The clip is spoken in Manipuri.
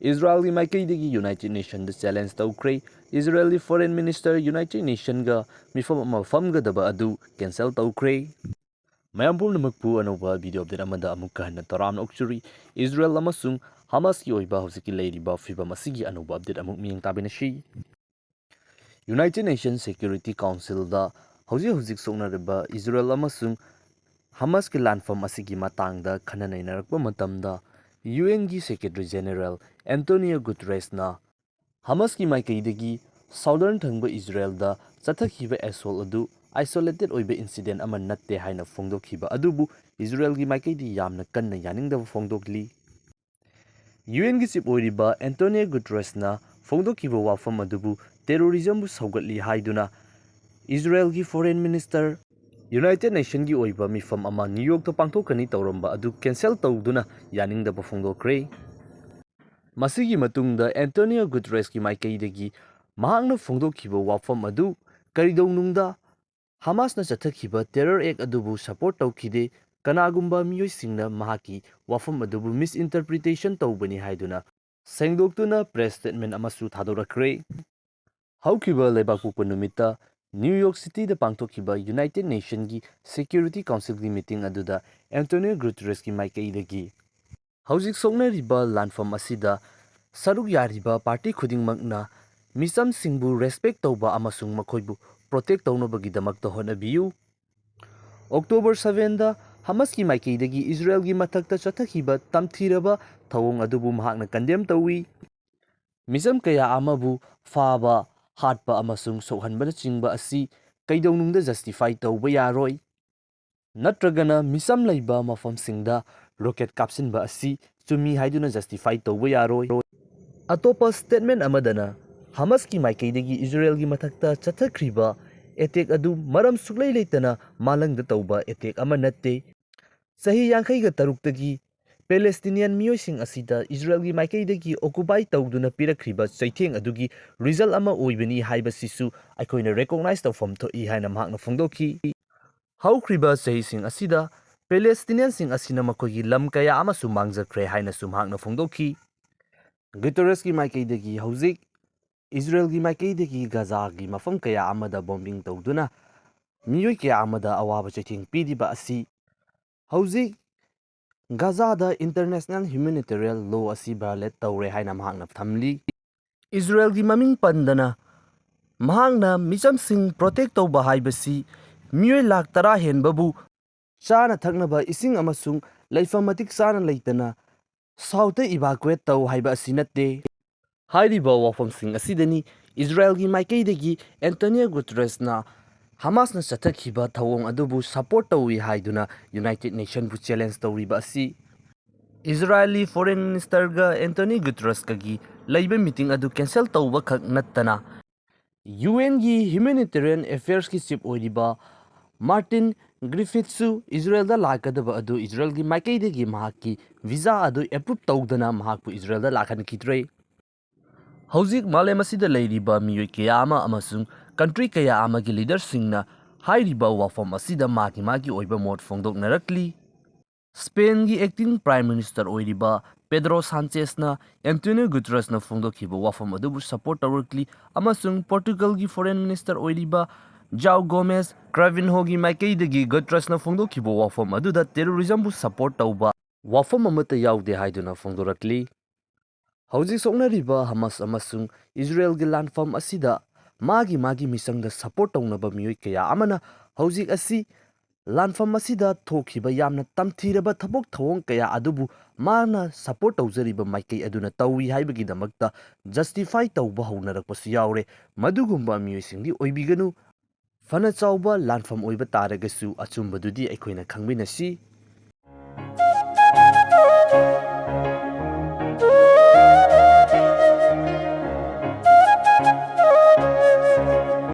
Israeli Maikaidagi United Nations challenge Toukhre, Israeli Foreign Minister United Nations ga mifam ama famgadaba adu cancel Toukhre. Mayam pumnamakpu anova video update amada amukka hanna taram okchuri Israel amasung Hamas ki oiba hosiki leiriba fibam asigi anova update amuk miyang tabinashi. United Nations Security Council da hojik soknariba Israel amasung Hamas ki landfam asigi matangda khananainarakpa matamda UN ki Secretary General Antonio Guterres na Hamas ki maikaidagi Southern thangba Israel da chathakhiba assault adu isolated oiba incident ama natte haina phongdokhiba adubu Israel ki maikaidi yamna kanna yaningdaba phongdokli. UN ki chief oiriba Antonio Guterres na phongdokhiba wafam adubu terrorism bu saugatli haiduna Israel ki foreign minister United Nations ki oiba mifam ama New York to pangthokani tawramba adu cancel tawduna yaningdaba phongdokre. Masigi matungda Antonio Guterres ki maikaidagi mahakna phongdokhiba wafam adu karidownungda Hamas na chathakhiba terror act adubu support tawkhide kanagumba miyoisingna mahaki wafam adubu misinterpretation tawbani haiduna sengdoktuna press statement amasu thadorakre. Haukiba lebakpupa numita New York City da pangthokhiba United Nations ki Security Council ki meeting aduda Antonio Guterres ki maikaidagi hojik soknariba landfam asida saruk yariba party khudingmakna misam singbu respect tawba amasung makhoibu protect tawnabagidamagta honabiyu. October 7 da Hamas ki maikaidagi Israel ki mathakta chathakhiba tamthiraba thawong adubu mahakna condemn tawi. Misam kaya amabu faba hatpa amasung sokhanbana chingba asi kaidownungda justify tawba yaroi. Natragana misam laiba mafamsingda rocket kapsinba asi chumi haiduna justify tawba yaroi. Atopa statement amadana Hamas ki maikaidagi Israel ki mathakta chathakriba attack adu maram suklai leitana malangda tawba attack ama natte. Sahi yankhaiga taruktagi Palestinian miyoising asida Israel ki maikaidagi occupy tawduna pirakriba chaitheng adugi result ama oibani haiba sisu aikoina recognize tawfam thoi haina mahakna phongdokhi. Haukriba chahising asida Palestinian sing asina makoigi lam kaya ama su mangjakre haina su mahakna phongdokhi. Guterres ki maikaidagi hojik Israel ki maikaidagi Gaza ki mafam kaya amada bombing tawduna miyoi kaya amada awaba chaitheng pidiba asi hojik Gaza da international humanitarian law asi violate tawre haina mahakna thamli. Israel ki maming pandana mahakna misam protect tawba haibasi miyoi lakh tara henbabu chana thaknaba ising amasung laifamatik chana leitana south evacuate taw haiba asi natte. Hairiba wafamsing asidani Israel ki maikaidagi Antonio Guterres na Hamas na chathakhiba thawong adubu support tawi haiduna United Nations bu challenge tawriba asi. Israeli Foreign Minister ga Antonio Guterres kagi laiba meeting adu cancel tawba khak nattana UN ki Humanitarian Affairs ki chief oiriba Martin Griffithsu Israel da lakadaba adu Israel ki maikaidagi mahaki visa adu approve tawdana mahakpu Israel da lakhankitre. Hojik malem asida leiriba miyoi kaya ama amasung country kaya ama ki leaders singna hairiba wafam asida maki oiba mot phongdoknarakli. Spain ki acting prime minister oiriba Pedro Sanchez na Antonio Guterres na phongdokhiba wafam adubu support tawrakli amasung Portugal ki foreign minister oiriba João Gomes Cravinho ki maikaidagi Guterres na phongdokhiba wafam aduda terrorism bu support tawba wafam amata yaude haiduna phongdorakli. Hojik soknariba Hamas amasung Israel ki landfam asida magi misangda support tawnaba miyoi kaya amana hojik asi landfam asida thokhiba yamna tamthiraba thabok thawong kaya adubu mana support tawjariba maikai aduna tawi haibagi damakta justify tawba haunarakpasu yaure madugumba miyoisingdi oibiganu fana chawba landfam oiba taragasu achumbadudi aikoina khangminasi.